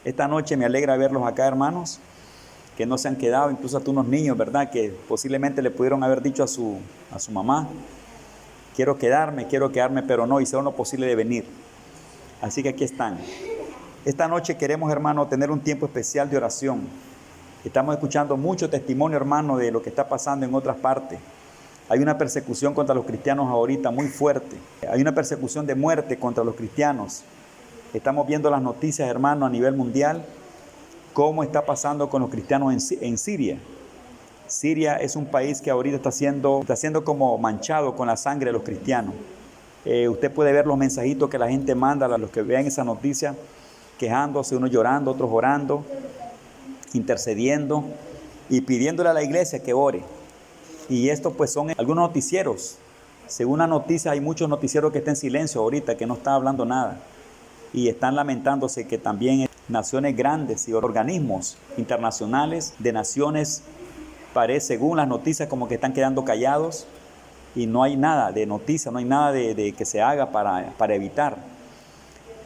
Esta noche me alegra verlos acá, hermanos, que no se han quedado, incluso hasta unos niños, ¿verdad? Que posiblemente le pudieron haber dicho a su mamá, quiero quedarme, pero no, hicieron lo posible de venir. Así que aquí están. Esta noche queremos, hermano, tener un tiempo especial de oración. Estamos escuchando mucho testimonio, hermano, de lo que está pasando en otras partes. Hay una persecución contra los cristianos ahorita muy fuerte. Hay una persecución de muerte contra los cristianos. Estamos viendo las noticias, hermano, a nivel mundial, cómo está pasando con los cristianos en Siria. Siria es un país que ahorita está siendo como manchado con la sangre de los cristianos. Usted puede ver los mensajitos que la gente manda a los que vean esa noticia, quejándose, unos llorando, otros orando, intercediendo y pidiéndole a la iglesia que ore. Y esto pues son algunos noticieros. Según la noticia, hay muchos noticieros que están en silencio ahorita, que no están hablando nada. Y están lamentándose que también naciones grandes y organismos internacionales de naciones, parece, según las noticias, como que están quedando callados y no hay nada de noticia, no hay nada de que se haga para evitar.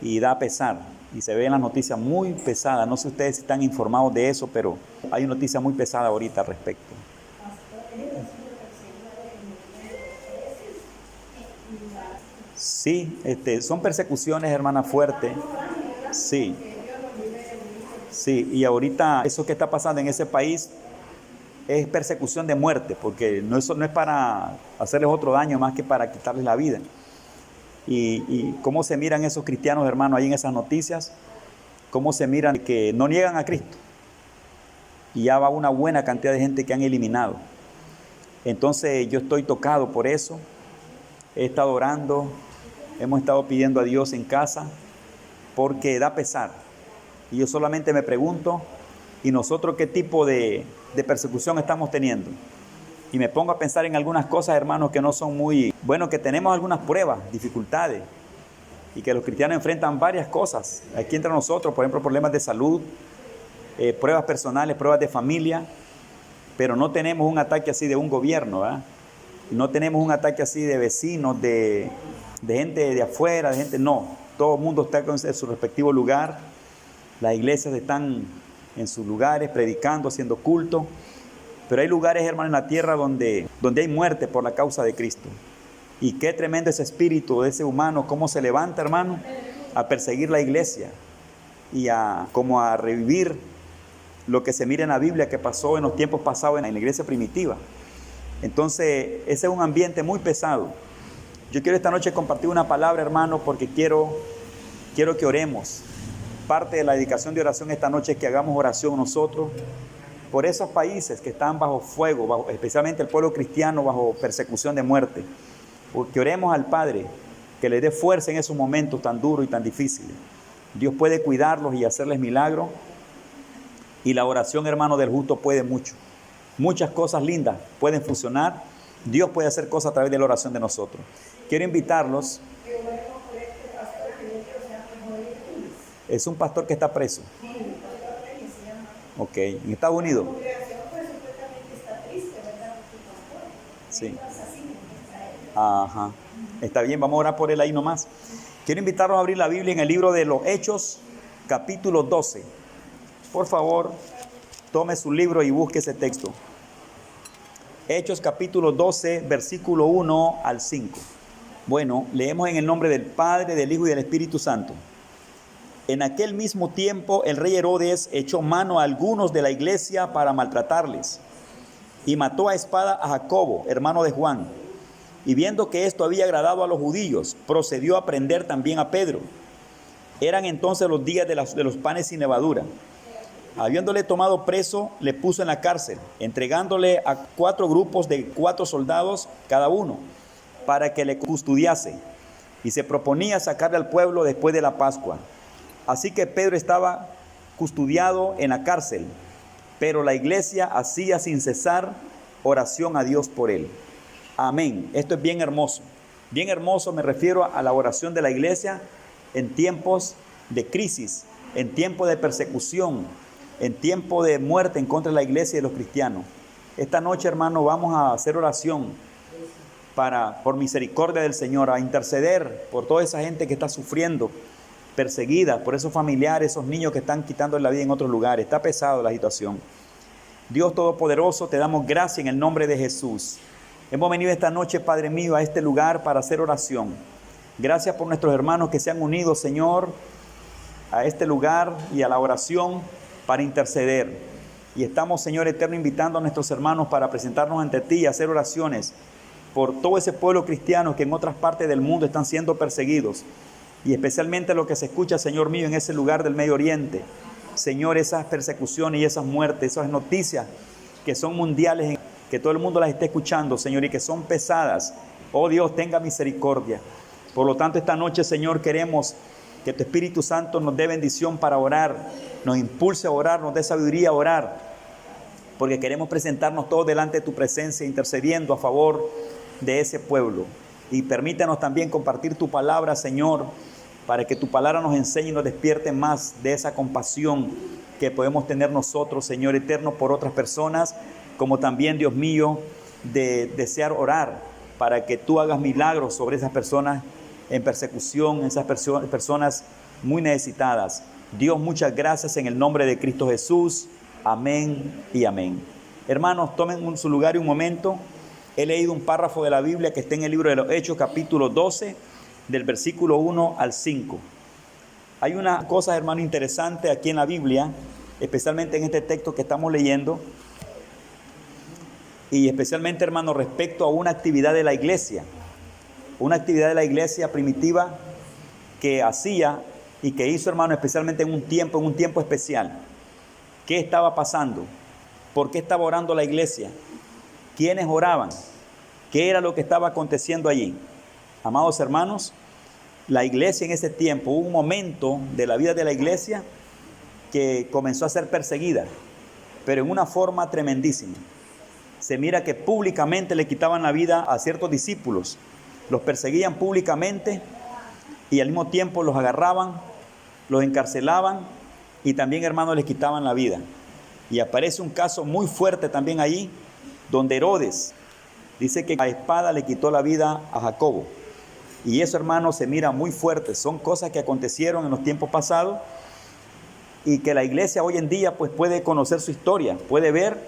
Y da pesar. Y se ven las noticias muy pesadas. No sé ustedes si están informados de eso, pero hay una noticia muy pesada ahorita al respecto. Sí, son persecuciones, hermana, fuertes. Sí, sí. Y ahorita eso que está pasando en ese país es persecución de muerte, porque eso no es para hacerles otro daño más que para quitarles la vida. Y cómo se miran esos cristianos, hermanos, ahí en esas noticias, cómo se miran que no niegan a Cristo. Y ya va una buena cantidad de gente que han eliminado. Entonces yo estoy tocado por eso. He estado orando, hemos estado pidiendo a Dios en casa, porque da pesar. Y yo solamente me pregunto, ¿y nosotros qué tipo de persecución estamos teniendo? Y me pongo a pensar en algunas cosas, hermanos, que no son muy... Bueno, que tenemos algunas pruebas, dificultades, y que los cristianos enfrentan varias cosas. Aquí entre nosotros, por ejemplo, problemas de salud, pruebas personales, pruebas de familia, pero no tenemos un ataque así de un gobierno, ¿verdad? No tenemos un ataque así de vecinos, de gente de afuera, de gente... No, todo el mundo está en su respectivo lugar. Las iglesias están en sus lugares, predicando, haciendo culto. Pero hay lugares, hermano, en la tierra donde hay muerte por la causa de Cristo. Y qué tremendo ese espíritu de ese humano, cómo se levanta, hermano, a perseguir la iglesia y como a revivir lo que se mira en la Biblia que pasó en los tiempos pasados en la iglesia primitiva. Entonces, ese es un ambiente muy pesado. Yo quiero esta noche compartir una palabra, hermano, porque quiero que oremos. Parte de la dedicación de oración esta noche es que hagamos oración nosotros por esos países que están bajo fuego, especialmente el pueblo cristiano, bajo persecución de muerte. Que oremos al Padre, que le dé fuerza en esos momentos tan duros y tan difíciles. Dios puede cuidarlos y hacerles milagros. Y la oración, hermano, del justo puede mucho. Muchas cosas lindas pueden funcionar. Dios puede hacer cosas a través de la oración de nosotros. Quiero invitarlos. Es un pastor que está preso. Ok, en Estados Unidos. Sí. Ajá. Está bien, vamos a orar por él ahí nomás. Quiero invitarlos a abrir la Biblia en el libro de los Hechos, capítulo 12. Por favor, tome su libro y busque ese texto. Hechos capítulo 12, versículo 1 al 5. Bueno, leemos en el nombre del Padre, del Hijo y del Espíritu Santo. En aquel mismo tiempo el rey Herodes echó mano a algunos de la iglesia para maltratarles y mató a espada a Jacobo, hermano de Juan. Y viendo que esto había agradado a los judíos, procedió a prender también a Pedro. Eran entonces los días de los panes sin levadura. Habiéndole tomado preso, le puso en la cárcel, entregándole a 4 grupos de 4 soldados cada uno, para que le custodiase, y se proponía sacarle al pueblo después de la Pascua. Así que Pedro estaba custodiado en la cárcel, pero la iglesia hacía sin cesar oración a Dios por él. Amén. Esto es bien hermoso. Bien hermoso, me refiero a la oración de la iglesia en tiempos de crisis, en tiempos de persecución, en tiempo de muerte en contra de la iglesia y de los cristianos. Esta noche, hermano, vamos a hacer oración por misericordia del Señor, a interceder por toda esa gente que está sufriendo perseguidas por esos familiares, esos niños que están quitando la vida en otros lugares. Está pesado la situación. Dios Todopoderoso, te damos gracias en el nombre de Jesús. Hemos venido esta noche, Padre mío, a este lugar para hacer oración. Gracias por nuestros hermanos que se han unido, Señor, a este lugar y a la oración para interceder. Y estamos, Señor eterno, invitando a nuestros hermanos para presentarnos ante ti y hacer oraciones por todo ese pueblo cristiano que en otras partes del mundo están siendo perseguidos. Y especialmente lo que se escucha, Señor mío, en ese lugar del Medio Oriente. Señor, esas persecuciones y esas muertes, esas noticias que son mundiales, que todo el mundo las esté escuchando, Señor, y que son pesadas. Oh Dios, tenga misericordia. Por lo tanto, esta noche, Señor, queremos que tu Espíritu Santo nos dé bendición para orar, nos impulse a orar, nos dé sabiduría a orar, porque queremos presentarnos todos delante de tu presencia, intercediendo a favor de ese pueblo. Y permítanos también compartir tu palabra, Señor, para que tu palabra nos enseñe y nos despierte más de esa compasión que podemos tener nosotros, Señor eterno, por otras personas, como también, Dios mío, de desear orar para que tú hagas milagros sobre esas personas en persecución, esas personas muy necesitadas. Dios, muchas gracias en el nombre de Cristo Jesús. Amén y amén. Hermanos, tomen su lugar y un momento. He leído un párrafo de la Biblia que está en el libro de los Hechos, capítulo 12, del versículo 1 al 5. Hay una cosa, hermano, interesante aquí en la Biblia, especialmente en este texto que estamos leyendo, y especialmente, hermano, respecto a una actividad de la iglesia primitiva que hacía y que hizo, hermano, especialmente en un tiempo especial. ¿Qué estaba pasando? ¿Por qué estaba orando la iglesia? ¿Quiénes oraban? ¿Qué era lo que estaba aconteciendo allí? Amados hermanos, la iglesia en ese tiempo, hubo un momento de la vida de la iglesia que comenzó a ser perseguida, pero en una forma tremendísima. Se mira que públicamente le quitaban la vida a ciertos discípulos, los perseguían públicamente y al mismo tiempo los agarraban, los encarcelaban y también, hermanos, les quitaban la vida. Y aparece un caso muy fuerte también allí, donde Herodes dice que a espada le quitó la vida a Jacobo. Y eso, hermanos, se mira muy fuerte. Son cosas que acontecieron en los tiempos pasados y que la iglesia hoy en día pues puede conocer su historia, puede ver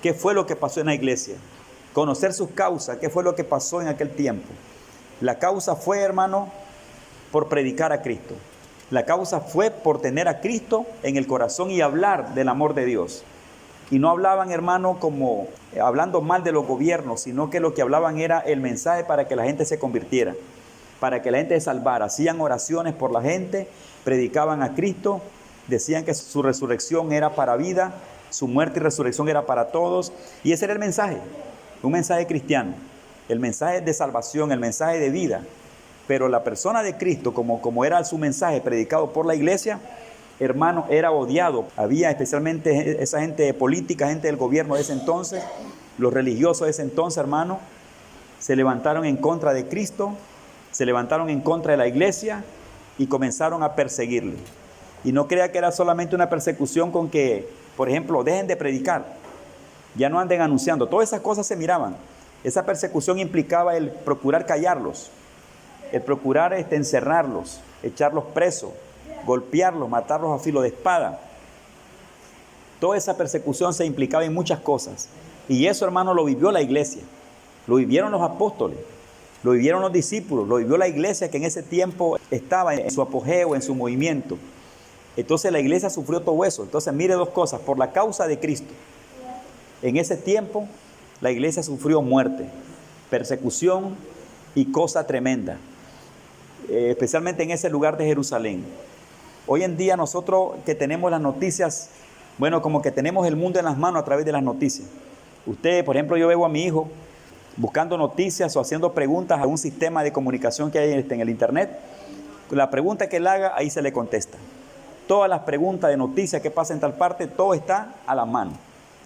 qué fue lo que pasó en la iglesia, conocer sus causas, qué fue lo que pasó en aquel tiempo. La causa fue, hermano, por predicar a Cristo. La causa fue por tener a Cristo en el corazón y hablar del amor de Dios. Y no hablaban, hermano, como hablando mal de los gobiernos, sino que lo que hablaban era el mensaje para que la gente se convirtiera, para que la gente se salvara. Hacían oraciones por la gente, predicaban a Cristo, decían que su resurrección era para vida, su muerte y resurrección era para todos. Y ese era el mensaje, un mensaje cristiano, el mensaje de salvación, el mensaje de vida. Pero la persona de Cristo, como era su mensaje predicado por la iglesia, hermano, era odiado. Había especialmente esa gente política, gente del gobierno de ese entonces, los religiosos de ese entonces, hermano, se levantaron en contra de Cristo, se levantaron en contra de la iglesia y comenzaron a perseguirle. Y no crea que era solamente una persecución con que, por ejemplo, dejen de predicar, ya no anden anunciando. Todas esas cosas se miraban. Esa persecución implicaba el procurar callarlos, el procurar encerrarlos, echarlos presos, golpearlos, matarlos a filo de espada. Toda esa persecución se implicaba en muchas cosas. Y eso, hermano, lo vivió la iglesia. Lo vivieron los apóstoles, lo vivieron los discípulos, lo vivió la iglesia que en ese tiempo estaba en su apogeo, en su movimiento. Entonces la iglesia sufrió todo eso. Entonces mire dos cosas, por la causa de Cristo. En ese tiempo la iglesia sufrió muerte, persecución y cosa tremenda, especialmente en ese lugar de Jerusalén. Hoy en día nosotros que tenemos las noticias, bueno, como que tenemos el mundo en las manos a través de las noticias. Usted, por ejemplo, yo veo a mi hijo buscando noticias o haciendo preguntas a un sistema de comunicación que hay en el internet. La pregunta que él haga, ahí se le contesta. Todas las preguntas de noticias que pasan en tal parte, todo está a la mano.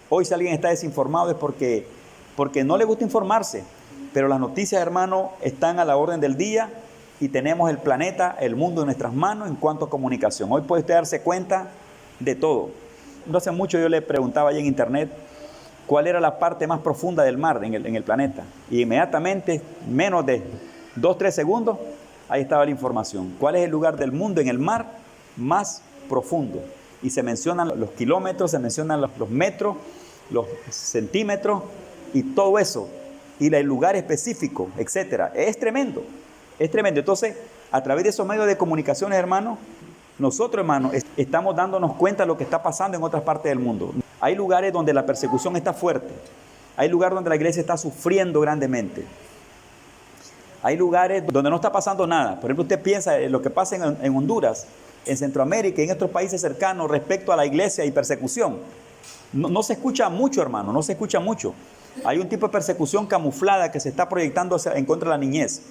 Hoy si alguien está desinformado es porque no le gusta informarse, pero las noticias, hermano, están a la orden del día y tenemos el planeta, el mundo en nuestras manos en cuanto a comunicación. Hoy puede usted darse cuenta de todo. No hace mucho yo le preguntaba allí en internet cuál era la parte más profunda del mar en el planeta. Y inmediatamente, menos de 2-3 segundos, Ahí estaba la información. ¿Cuál es el lugar del mundo en el mar más profundo? Y se mencionan los kilómetros, se mencionan los metros, los centímetros y todo eso. Y el lugar específico, etcétera. Es tremendo, es tremendo. Entonces, a través de esos medios de comunicaciones, hermanos, nosotros, hermanos, estamos dándonos cuenta de lo que está pasando en otras partes del mundo. Hay lugares donde la persecución está fuerte. Hay lugares donde la iglesia está sufriendo grandemente. Hay lugares donde no está pasando nada. Por ejemplo, usted piensa en lo que pasa en Honduras, en Centroamérica y en estos países cercanos respecto a la iglesia y persecución. No se escucha mucho, hermano, no se escucha mucho. Hay un tipo de persecución camuflada que se está proyectando en contra de la niñez,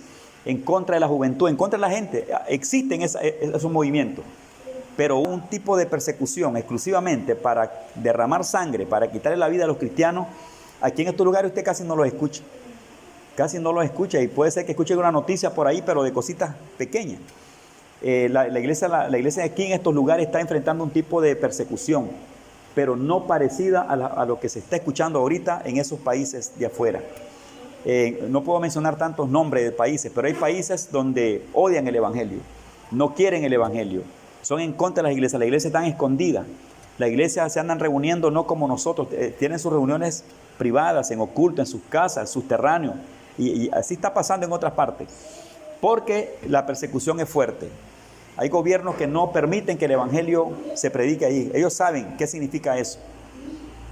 en contra de la juventud, en contra de la gente. Existen esos movimientos. Pero un tipo de persecución exclusivamente para derramar sangre, para quitarle la vida a los cristianos, aquí en estos lugares usted casi no los escucha. Casi no los escucha, y puede ser que escuche una noticia por ahí, pero de cositas pequeñas. La iglesia aquí en estos lugares está enfrentando un tipo de persecución, pero no parecida a lo que se está escuchando ahorita en esos países de afuera. No puedo mencionar tantos nombres de países, pero hay países donde odian el evangelio, no quieren el evangelio, son en contra de las iglesias. Las iglesias están escondidas, las iglesias se andan reuniendo no como nosotros, tienen sus reuniones privadas, en oculto, en sus casas, subterráneos, y así está pasando en otras partes, porque la persecución es fuerte. Hay gobiernos que no permiten que el evangelio se predique ahí. Ellos saben qué significa eso.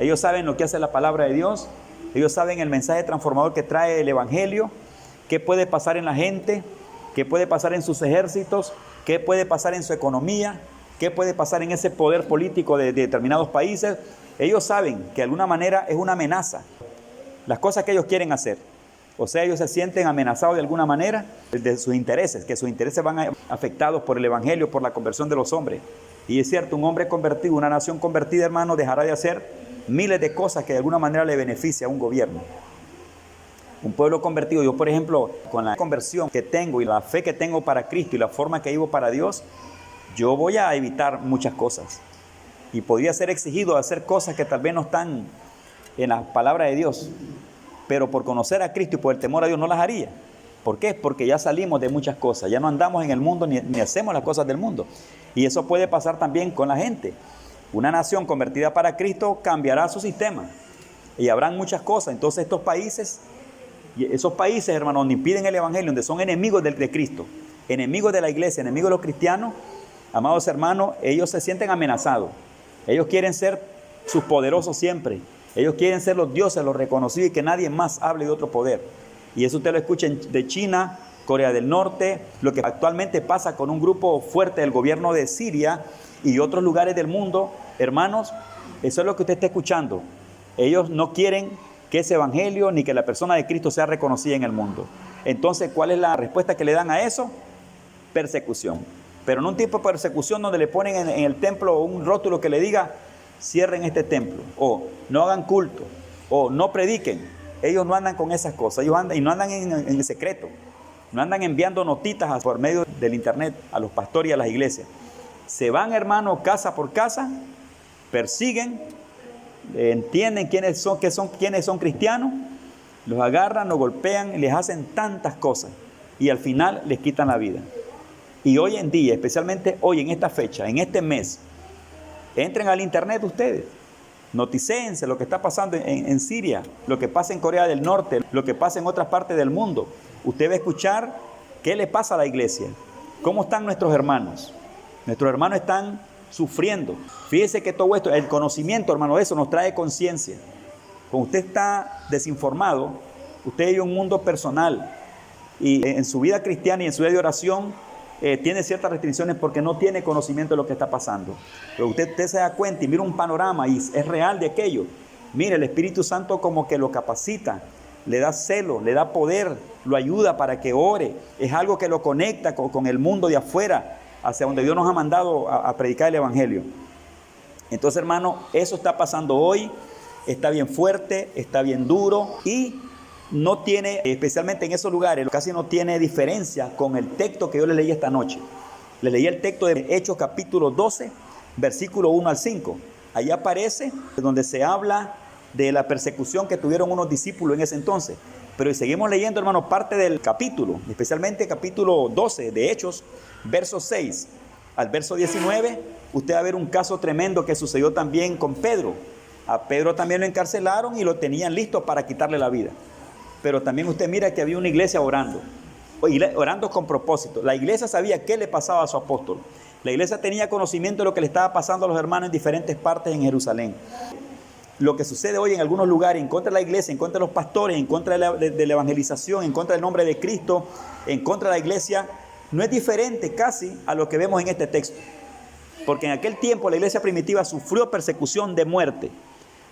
Ellos saben lo que hace la palabra de Dios. Ellos saben el mensaje transformador que trae el evangelio, qué puede pasar en la gente, qué puede pasar en sus ejércitos, qué puede pasar en su economía, qué puede pasar en ese poder político de determinados países. Ellos saben que de alguna manera es una amenaza las cosas que ellos quieren hacer. O sea, ellos se sienten amenazados de alguna manera de sus intereses, que sus intereses van afectados por el evangelio, por la conversión de los hombres. Y es cierto, un hombre convertido, una nación convertida, hermano, dejará de hacer miles de cosas que de alguna manera le beneficia a un gobierno. Un pueblo convertido, yo por ejemplo, con la conversión que tengo y la fe que tengo para Cristo y la forma que vivo para Dios, yo voy a evitar muchas cosas. Y podría ser exigido a hacer cosas que tal vez no están en la palabra de Dios. Pero por conocer a Cristo y por el temor a Dios no las haría. ¿Por qué? Porque ya salimos de muchas cosas, ya no andamos en el mundo ni hacemos las cosas del mundo. Y eso puede pasar también con la gente. Una nación convertida para Cristo cambiará su sistema y habrán muchas cosas. Entonces esos países, hermanos, donde impiden el evangelio, donde son enemigos de Cristo, enemigos de la iglesia, enemigos de los cristianos, amados hermanos, ellos se sienten amenazados. Ellos quieren ser sus poderosos siempre. Ellos quieren ser los dioses, los reconocidos, y que nadie más hable de otro poder. Y eso usted lo escucha de China, Corea del Norte, lo que actualmente pasa con un grupo fuerte del gobierno de Siria y otros lugares del mundo. Hermanos, eso es lo que usted está escuchando. Ellos no quieren que ese evangelio ni que la persona de Cristo sea reconocida en el mundo. Entonces, ¿cuál es la respuesta que le dan a eso? Persecución. Pero no un tipo de persecución donde le ponen en el templo un rótulo que le diga: cierren este templo, o no hagan culto, o no prediquen. Ellos no andan con esas cosas, ellos andan, y no andan en secreto, no andan enviando notitas por medio del internet a los pastores y a las iglesias. Se van, hermano, casa por casa, persiguen, entienden quiénes son cristianos, los agarran, los golpean, les hacen tantas cosas y al final les quitan la vida. Y hoy en día, especialmente hoy en esta fecha, en este mes, entren al internet ustedes, noticéense lo que está pasando en Siria, lo que pasa en Corea del Norte, lo que pasa en otras partes del mundo. Usted va a escuchar qué le pasa a la iglesia, cómo están nuestros hermanos. Nuestros hermanos están sufriendo. Fíjese que todo esto, el conocimiento, hermano, de eso nos trae conciencia. Cuando usted está desinformado, usted vive un mundo personal y en su vida cristiana y en su vida de oración tiene ciertas restricciones porque no tiene conocimiento de lo que está pasando. Pero usted se da cuenta y mira un panorama y es real de aquello. Mire, el Espíritu Santo como que lo capacita, le da celo, le da poder, lo ayuda para que ore. Es algo que lo conecta con el mundo de afuera, hacia donde Dios nos ha mandado a predicar el evangelio. Entonces, hermano, eso está pasando hoy, está bien fuerte, está bien duro y no tiene, especialmente en esos lugares, casi no tiene diferencia con el texto que yo le leí esta noche. Le leí el texto de Hechos capítulo 12, versículo 1 al 5. Ahí aparece donde se habla de la persecución que tuvieron unos discípulos en ese entonces. Pero si seguimos leyendo, hermano, parte del capítulo, especialmente capítulo 12 de Hechos, verso 6 al verso 19, usted va a ver un caso tremendo que sucedió también con Pedro. A Pedro también lo encarcelaron y lo tenían listo para quitarle la vida. Pero también usted mira que había una iglesia orando con propósito. La iglesia sabía qué le pasaba a su apóstol. La iglesia tenía conocimiento de lo que le estaba pasando a los hermanos en diferentes partes en Jerusalén. Lo que sucede hoy en algunos lugares en contra de la iglesia, en contra de los pastores, en contra de la evangelización, en contra del nombre de Cristo, en contra de la iglesia, no es diferente casi a lo que vemos en este texto. Porque en aquel tiempo la iglesia primitiva sufrió persecución de muerte.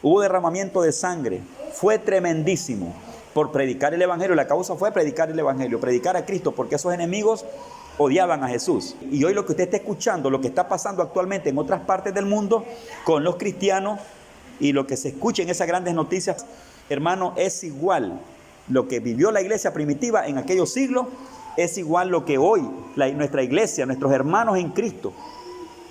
Hubo derramamiento de sangre. Fue tremendísimo por predicar el evangelio. La causa fue predicar el evangelio, predicar a Cristo, porque esos enemigos odiaban a Jesús. Y hoy lo que usted está escuchando, lo que está pasando actualmente en otras partes del mundo con los cristianos, y lo que se escucha en esas grandes noticias, hermano, es igual. Lo que vivió la iglesia primitiva en aquellos siglos es igual lo que hoy nuestra iglesia, nuestros hermanos en Cristo,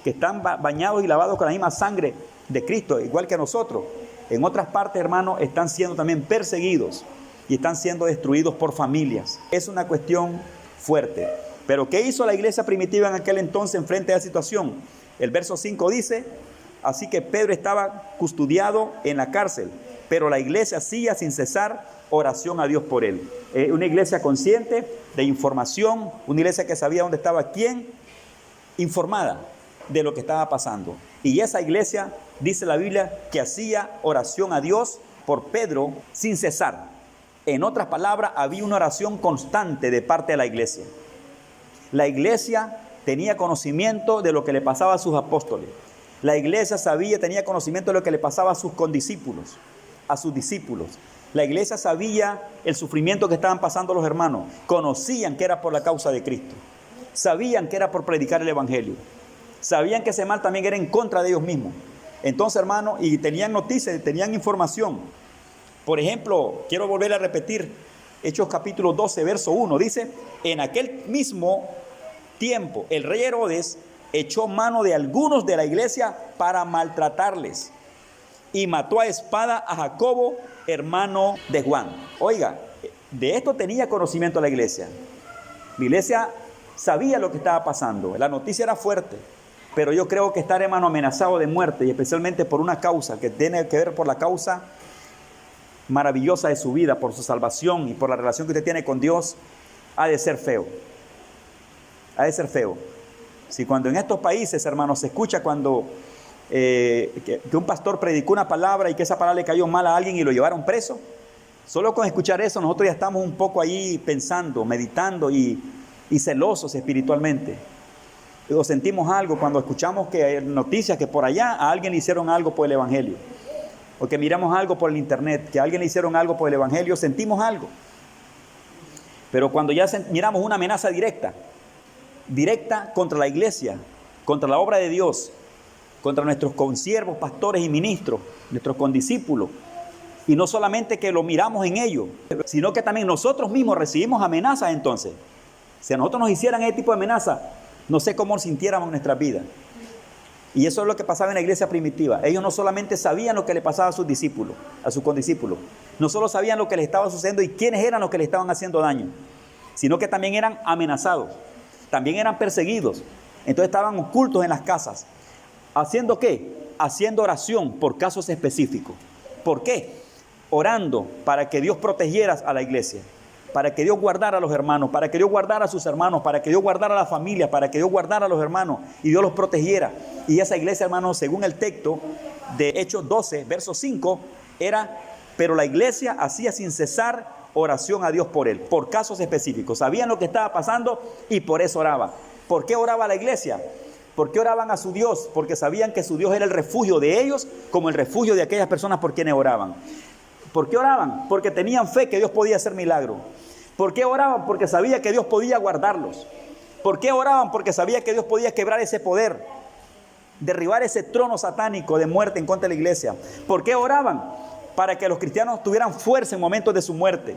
que están bañados y lavados con la misma sangre de Cristo, igual que nosotros, en otras partes, hermano, están siendo también perseguidos y están siendo destruidos por familias. Es una cuestión fuerte. Pero ¿qué hizo la iglesia primitiva en aquel entonces en frente a la situación? El verso 5 dice: así que Pedro estaba custodiado en la cárcel, pero la iglesia hacía sin cesar oración a Dios por él. Una iglesia consciente de información, una iglesia que sabía dónde estaba quién, informada de lo que estaba pasando. Y esa iglesia, dice la Biblia, que hacía oración a Dios por Pedro sin cesar. En otras palabras, había una oración constante de parte de la iglesia. La iglesia tenía conocimiento de lo que le pasaba a sus apóstoles. La iglesia tenía conocimiento de lo que le pasaba a sus condiscípulos, a sus discípulos. La iglesia sabía el sufrimiento que estaban pasando los hermanos. Conocían que era por la causa de Cristo. Sabían que era por predicar el evangelio. Sabían que ese mal también era en contra de ellos mismos. Entonces, hermano, y tenían noticias, tenían información. Por ejemplo, quiero volver a repetir Hechos capítulo 12, verso 1. Dice: en aquel mismo tiempo, el rey Herodes echó mano de algunos de la iglesia para maltratarles y mató a espada a Jacobo, hermano de Juan. Oiga, de esto tenía conocimiento la iglesia. La iglesia sabía lo que estaba pasando. La noticia era fuerte. Pero yo creo que estar, hermano, amenazado de muerte, y especialmente por una causa que tiene que ver por la causa maravillosa de su vida, por su salvación y por la relación que usted tiene con Dios, ha de ser feo. Ha de ser feo. Si cuando en estos países, hermanos, se escucha cuando que un pastor predicó una palabra y que esa palabra le cayó mal a alguien y lo llevaron preso, solo con escuchar eso nosotros ya estamos un poco ahí pensando, meditando y celosos espiritualmente. O sentimos algo cuando escuchamos que hay noticias que por allá a alguien le hicieron algo por el evangelio, o que miramos algo por el internet, que a alguien le hicieron algo por el evangelio, sentimos algo. Pero cuando ya miramos una amenaza directa contra la iglesia, contra la obra de Dios, contra nuestros consiervos, pastores y ministros, nuestros condiscípulos, y no solamente que lo miramos en ellos, sino que también nosotros mismos recibimos amenazas. Entonces, si a nosotros nos hicieran ese tipo de amenaza, no sé cómo sintiéramos en nuestras vidas. Y eso es lo que pasaba en la iglesia primitiva. Ellos no solamente sabían lo que le pasaba a sus discípulos, a sus condiscípulos, no solo sabían lo que les estaba sucediendo y quiénes eran los que les estaban haciendo daño, sino que también eran amenazados, también eran perseguidos. Entonces estaban ocultos en las casas. ¿Haciendo qué? Haciendo oración por casos específicos. ¿Por qué? Orando para que Dios protegiera a la iglesia, para que Dios guardara a los hermanos, para que Dios guardara a sus hermanos, para que Dios guardara a la familia, para que Dios guardara a los hermanos y Dios los protegiera. Y esa iglesia, hermanos, según el texto de Hechos 12, verso 5, pero la iglesia hacía sin cesar oración a Dios por él, por casos específicos. Sabían lo que estaba pasando y por eso oraba. ¿Por qué oraba la iglesia? ¿Por qué oraban a su Dios? Porque sabían que su Dios era el refugio de ellos, como el refugio de aquellas personas por quienes oraban. ¿Por qué oraban? Porque tenían fe que Dios podía hacer milagros. ¿Por qué oraban? Porque sabía que Dios podía guardarlos. ¿Por qué oraban? Porque sabía que Dios podía quebrar ese poder, derribar ese trono satánico de muerte en contra de la iglesia. ¿Por qué oraban? Para que los cristianos tuvieran fuerza en momentos de su muerte,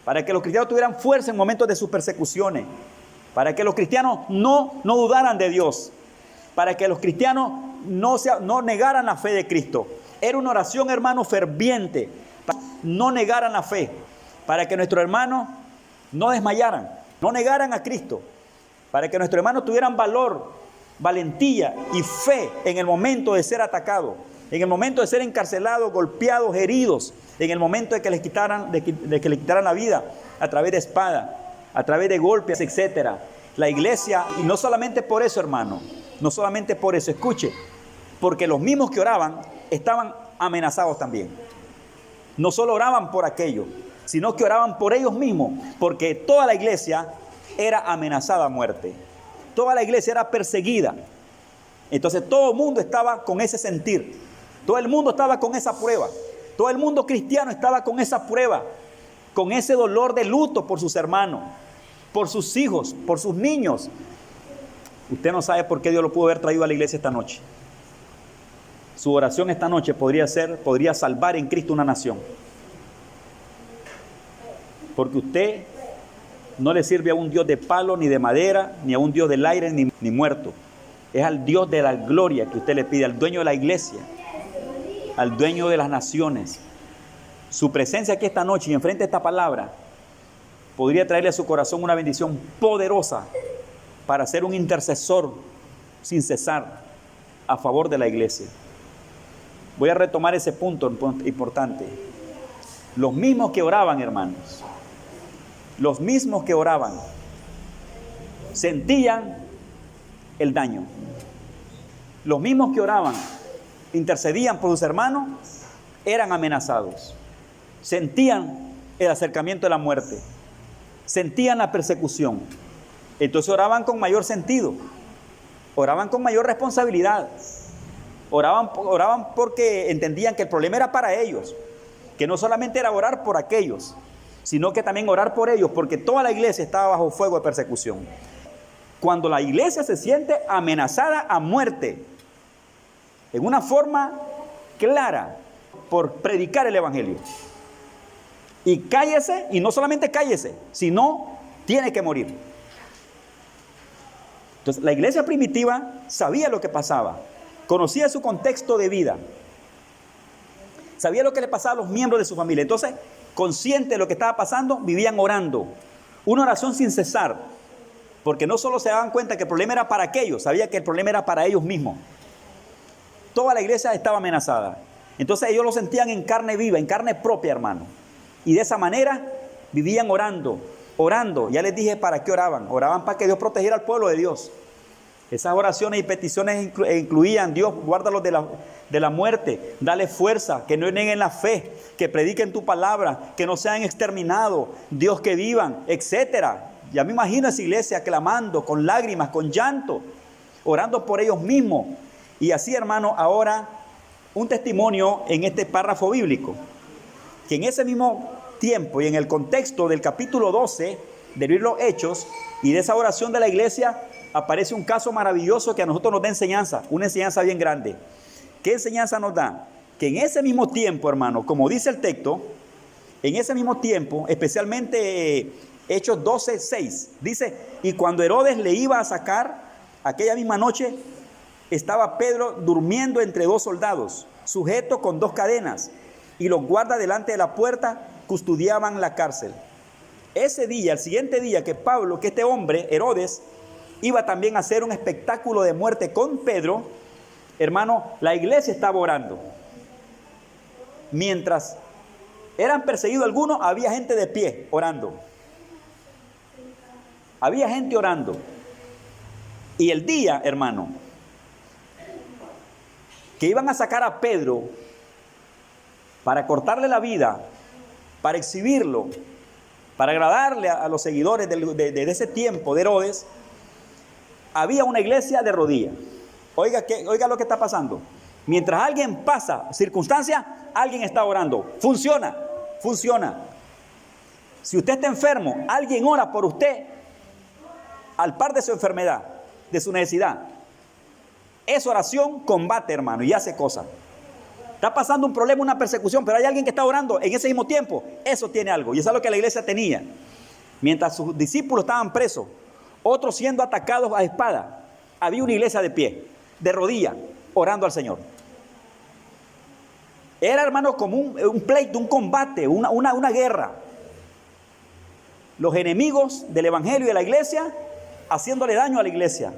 para que los cristianos tuvieran fuerza en momentos de sus persecuciones, para que los cristianos no dudaran de Dios, para que los cristianos no negaran la fe de Cristo. Era una oración, hermano, ferviente, no negaran la fe, para que nuestros hermanos no desmayaran, no negaran a Cristo, para que nuestros hermanos tuvieran valor, valentía y fe en el momento de ser atacados, en el momento de ser encarcelados, golpeados, heridos, en el momento de que les quitaran, de que les quitaran la vida a través de espada, a través de golpes, etc. La iglesia, y no solamente por eso, hermano, no solamente por eso, escuche, porque los mismos que oraban estaban amenazados también. No solo oraban por aquello, sino que oraban por ellos mismos, porque toda la iglesia era amenazada a muerte. Toda la iglesia era perseguida. Entonces todo el mundo estaba con ese sentir. Todo el mundo estaba con esa prueba. Todo el mundo cristiano estaba con esa prueba, con ese dolor de luto por sus hermanos, por sus hijos, por sus niños. Usted no sabe por qué Dios lo pudo haber traído a la iglesia esta noche. Su oración esta noche podría salvar en Cristo una nación. Porque usted no le sirve a un Dios de palo, ni de madera, ni a un Dios del aire, ni muerto. Es al Dios de la gloria que usted le pide, al dueño de la iglesia, al dueño de las naciones. Su presencia aquí esta noche y enfrente de esta palabra podría traerle a su corazón una bendición poderosa para ser un intercesor sin cesar a favor de la iglesia. Voy a retomar ese punto importante. Los mismos que oraban, hermanos, los mismos que oraban sentían el daño. Los mismos que oraban, intercedían por sus hermanos, eran amenazados. Sentían el acercamiento de la muerte. Sentían la persecución. Entonces oraban con mayor sentido. Oraban con mayor responsabilidad. Oraban porque entendían que el problema era para ellos. Que no solamente era orar por aquellos, sino que también orar por ellos, porque toda la iglesia estaba bajo fuego de persecución. Cuando la iglesia se siente amenazada a muerte, en una forma clara, por predicar el evangelio, y cállese, y no solamente cállese, sino tiene que morir. Entonces la iglesia primitiva sabía lo que pasaba, conocía su contexto de vida, sabía lo que le pasaba a los miembros de su familia. Entonces, consciente de lo que estaba pasando, vivían orando, una oración sin cesar, porque no solo se daban cuenta que el problema era para aquellos, sabía que el problema era para ellos mismos. Toda la iglesia estaba amenazada. Entonces ellos lo sentían en carne viva, en carne propia, hermano. Y de esa manera vivían orando. Ya les dije para qué oraban. Oraban para que Dios protegiera al pueblo de Dios. Esas oraciones y peticiones incluían: Dios, guárdalos de la muerte, dale fuerza, que no nieguen la fe, que prediquen tu palabra, que no sean exterminados, Dios, que vivan, etcétera. Ya me imagino a esa iglesia clamando con lágrimas, con llanto, orando por ellos mismos. Y así, hermano, ahora un testimonio en este párrafo bíblico, que en ese mismo tiempo y en el contexto del capítulo 12 del libro de los Hechos y de esa oración de la iglesia, aparece un caso maravilloso que a nosotros nos da enseñanza, una enseñanza bien grande. ¿Qué enseñanza nos da? Que en ese mismo tiempo, hermano, como dice el texto, en ese mismo tiempo, especialmente Hechos 12:6, dice: y cuando Herodes le iba a sacar, aquella misma noche estaba Pedro durmiendo entre dos soldados, sujeto con dos cadenas, y los guardas delante de la puerta custodiaban la cárcel. Ese día, el siguiente día, que este hombre, Herodes, iba también a hacer un espectáculo de muerte con Pedro, hermano, la iglesia estaba orando. Mientras eran perseguidos algunos, había gente de pie orando. Había gente orando. Y el día, hermano, que iban a sacar a Pedro para cortarle la vida, para exhibirlo, para agradarle a los seguidores de ese tiempo de Herodes, había una iglesia de rodillas. Oiga lo que está pasando. Mientras alguien pasa circunstancia, alguien está orando. Funciona. Si usted está enfermo, alguien ora por usted al par de su enfermedad, de su necesidad. Esa oración combate, hermano, y hace cosas. Está pasando un problema, una persecución, pero hay alguien que está orando en ese mismo tiempo. Eso tiene algo, y eso es lo que la iglesia tenía. Mientras sus discípulos estaban presos, otros siendo atacados a espada, había una iglesia de pie, de rodillas, orando al Señor. Era, hermano, como un pleito, un combate, una guerra. Los enemigos del evangelio y de la iglesia haciéndole daño a la iglesia,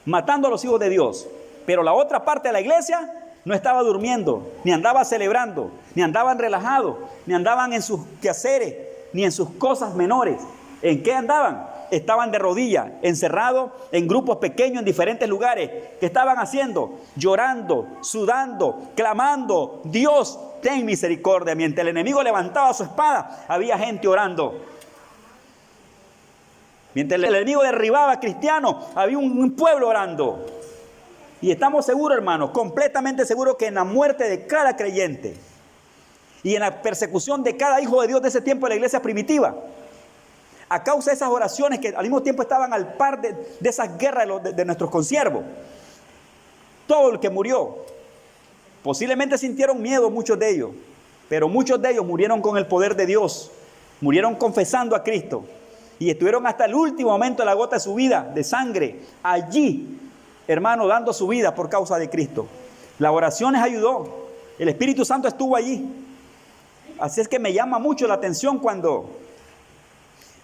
matando a los hijos de Dios. Pero la otra parte de la iglesia no estaba durmiendo, ni andaba celebrando, ni andaban relajados, ni andaban en sus quehaceres, ni en sus cosas menores. ¿En qué andaban? Estaban de rodillas, encerrados en grupos pequeños en diferentes lugares. ¿Qué estaban haciendo? Llorando, sudando, clamando: Dios, ten misericordia. Mientras el enemigo levantaba su espada, había gente orando. Mientras el enemigo derribaba a cristianos, había un pueblo orando. Y estamos seguros, hermanos, completamente seguros, que en la muerte de cada creyente y en la persecución de cada hijo de Dios de ese tiempo de la iglesia primitiva, a causa de esas oraciones que al mismo tiempo estaban al par de esas guerras de nuestros consiervos, todo el que murió, posiblemente sintieron miedo muchos de ellos, pero muchos de ellos murieron con el poder de Dios, murieron confesando a Cristo y estuvieron hasta el último momento de la gota de su vida, de sangre, allí, hermano, dando su vida por causa de Cristo. La oración les ayudó, el Espíritu Santo estuvo allí. Así es que me llama mucho la atención cuando,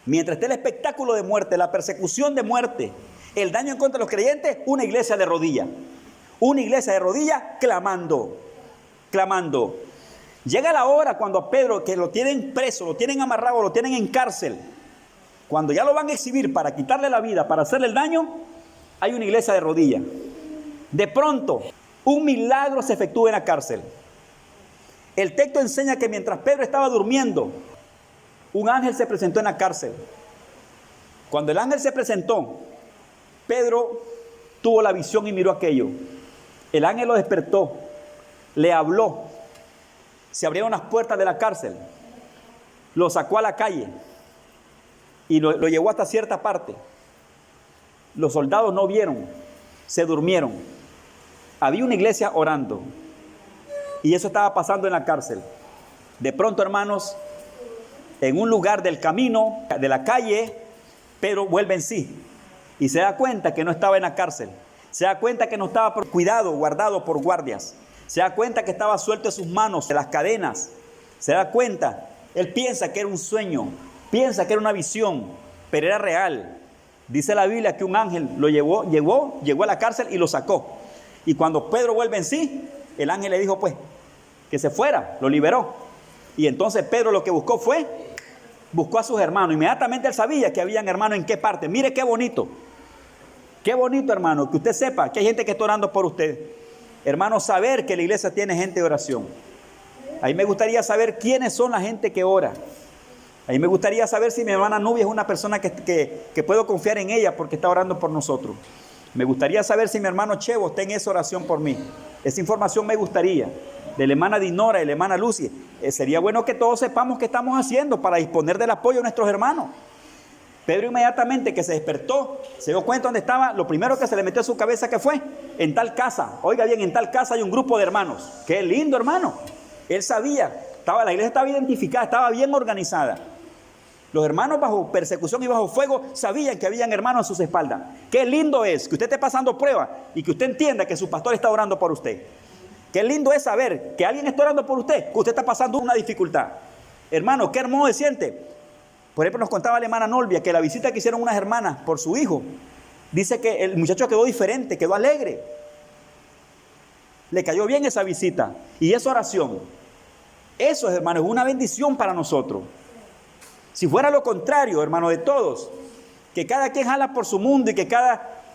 mientras esté el espectáculo de muerte, la persecución de muerte, el daño en contra de los creyentes, una iglesia de rodillas. Una iglesia de rodillas clamando, clamando. Llega la hora cuando a Pedro, que lo tienen preso, lo tienen amarrado, lo tienen en cárcel, cuando ya lo van a exhibir para quitarle la vida, para hacerle el daño, hay una iglesia de rodillas. De pronto, un milagro se efectúa en la cárcel. El texto enseña que mientras Pedro estaba durmiendo, un ángel se presentó en la cárcel. Cuando el ángel se presentó, Pedro tuvo la visión y miró aquello. El ángel lo despertó, le habló, se abrieron las puertas de la cárcel, lo sacó a la calle y lo llevó hasta cierta parte. Los soldados no vieron, se durmieron. Había una iglesia orando y eso estaba pasando en la cárcel. De pronto, hermanos, en un lugar del camino, de la calle, Pedro vuelve en sí y se da cuenta que no estaba en la cárcel. Se da cuenta que no estaba cuidado, guardado por guardias. Se da cuenta que estaba suelto de sus manos, de las cadenas. Se da cuenta, él piensa que era un sueño, piensa que era una visión, pero era real. Dice la Biblia que un ángel lo llegó a la cárcel y lo sacó. Y cuando Pedro vuelve en sí, el ángel le dijo pues que se fuera, lo liberó. Y entonces Pedro lo que buscó a sus hermanos. Inmediatamente él sabía que habían hermanos en qué parte. Mire qué bonito, hermano, que usted sepa que hay gente que está orando por usted. Hermano, saber que la iglesia tiene gente de oración. A mí me gustaría saber quiénes son la gente que ora. A mí me gustaría saber si mi hermana Nubia es una persona que puedo confiar en ella porque está orando por nosotros. Me gustaría saber si mi hermano Chevo está en esa oración por mí. Esa información me gustaría. De la hermana Dinora y la hermana Lucy. Sería bueno que todos sepamos qué estamos haciendo para disponer del apoyo de nuestros hermanos. Pedro inmediatamente que se despertó, se dio cuenta dónde estaba. Lo primero que se le metió a su cabeza que fue, en tal casa. Oiga bien, en tal casa hay un grupo de hermanos. Qué lindo, hermano. Él sabía, la iglesia estaba identificada, estaba bien organizada. Los hermanos bajo persecución y bajo fuego sabían que habían hermanos a sus espaldas. Qué lindo es que usted esté pasando prueba y que usted entienda que su pastor está orando por usted. Qué lindo es saber que alguien está orando por usted, que usted está pasando una dificultad. Hermano, qué hermoso se siente. Por ejemplo, nos contaba la hermana Nolvia que la visita que hicieron unas hermanas por su hijo, dice que el muchacho quedó diferente, quedó alegre. Le cayó bien esa visita y esa oración. Eso, hermano, es una bendición para nosotros. Si fuera lo contrario, hermano, de todos, que cada quien jala por su mundo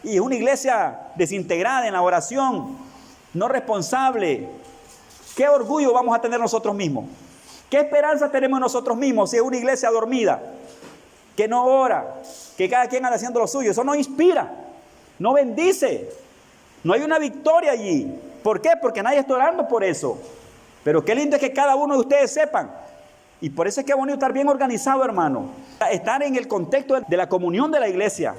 y es una iglesia desintegrada en la oración, no responsable, ¿qué orgullo vamos a tener nosotros mismos? ¿Qué esperanza tenemos nosotros mismos si es una iglesia dormida, que no ora, que cada quien anda haciendo lo suyo? Eso no inspira, no bendice, no hay una victoria allí. ¿Por qué? Porque nadie está orando por eso. Pero qué lindo es que cada uno de ustedes sepan. Y por eso es que es bonito estar bien organizado, hermano. Estar en el contexto de la comunión de la iglesia.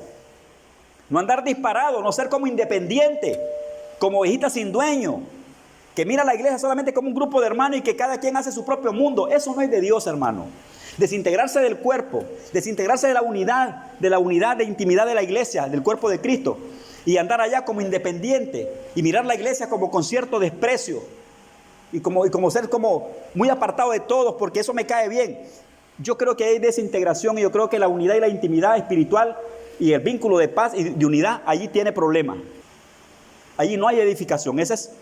No andar disparado, no ser como independiente, como ovejita sin dueño, que mira a la iglesia solamente como un grupo de hermanos y que cada quien hace su propio mundo. Eso no es de Dios, hermano. Desintegrarse del cuerpo, desintegrarse de la unidad de intimidad de la iglesia, del cuerpo de Cristo, y andar allá como independiente y mirar la iglesia como con cierto desprecio y como ser como muy apartado de todos porque eso me cae bien. yo creo que hay desintegración y yo creo que la unidad y la intimidad espiritual y el vínculo de paz y de unidad, allí tiene problema. Allí no hay edificación. Esa es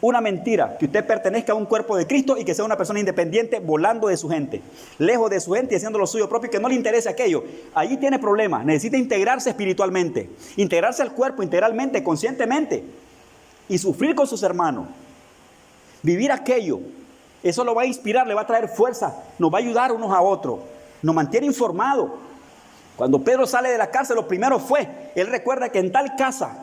una mentira, que usted pertenezca a un cuerpo de Cristo y que sea una persona independiente volando de su gente, lejos de su gente y haciendo lo suyo propio y que no le interese aquello. Allí tiene problemas. Necesita integrarse espiritualmente, integrarse al cuerpo integralmente, conscientemente y sufrir con sus hermanos. Vivir aquello. Eso lo va a inspirar, le va a traer fuerza, nos va a ayudar unos a otros, nos mantiene informados. Cuando Pedro sale de la cárcel, lo primero fue, él recuerda que en tal casa,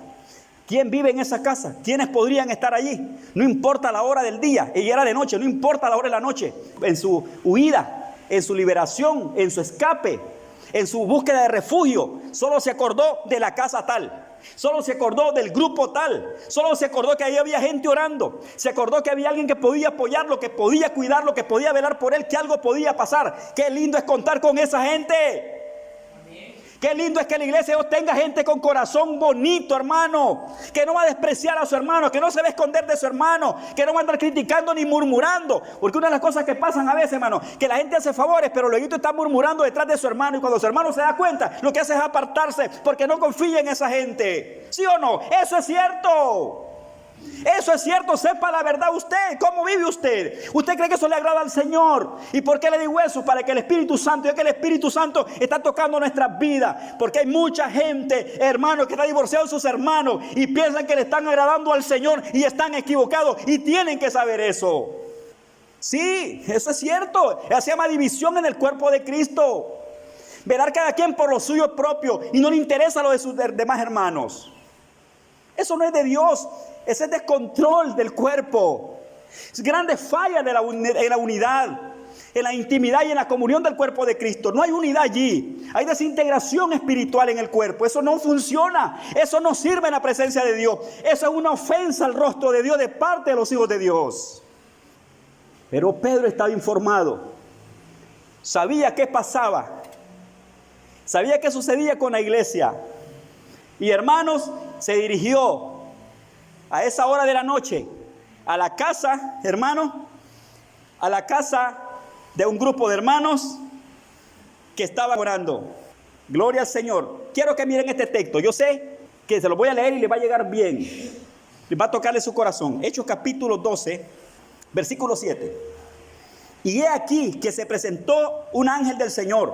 ¿quién vive en esa casa? ¿Quiénes podrían estar allí? No importa la hora del día, ella era de noche, no importa la hora de la noche. En su huida, en su liberación, en su escape, en su búsqueda de refugio, solo se acordó de la casa tal. Solo se acordó del grupo tal. Solo se acordó que ahí había gente orando. Se acordó que había alguien que podía apoyarlo, que podía cuidarlo, que podía velar por él, que algo podía pasar. Qué lindo es contar con esa gente. Qué lindo es que la iglesia tenga gente con corazón bonito, hermano, que no va a despreciar a su hermano, que no se va a esconder de su hermano, que no va a andar criticando ni murmurando. Porque una de las cosas que pasan a veces, hermano, que la gente hace favores, pero luego está murmurando detrás de su hermano, y cuando su hermano se da cuenta, lo que hace es apartarse porque no confía en esa gente. ¿Sí o no? Eso es cierto. Eso es cierto, sepa la verdad usted. ¿Cómo vive usted? ¿Usted cree que eso le agrada al Señor? ¿Y por qué le digo eso? Para que el Espíritu Santo, ya que el Espíritu Santo está tocando nuestras vidas. Porque hay mucha gente, hermano, que está divorciado de sus hermanos y piensan que le están agradando al Señor y están equivocados y tienen que saber eso. Sí, eso es cierto. Eso se llama división en el cuerpo de Cristo. Velar cada quien por lo suyo propio y no le interesa lo de sus demás hermanos. Eso no es de Dios. Ese es descontrol del cuerpo. Es grande falla en la unidad, en la intimidad y en la comunión del cuerpo de Cristo. No hay unidad allí. Hay desintegración espiritual en el cuerpo. Eso no funciona. Eso no sirve en la presencia de Dios. Eso es una ofensa al rostro de Dios de parte de los hijos de Dios. Pero Pedro estaba informado. Sabía qué pasaba. Sabía qué sucedía con la iglesia. Y hermanos, se dirigió a esa hora de la noche a la casa, hermano, a la casa de un grupo de hermanos que estaban orando. Gloria al Señor. Quiero que miren este texto. Yo sé que se lo voy a leer y le va a llegar bien. Le va a tocarle su corazón. Hechos capítulo 12, versículo 7. Y he aquí que se presentó un ángel del Señor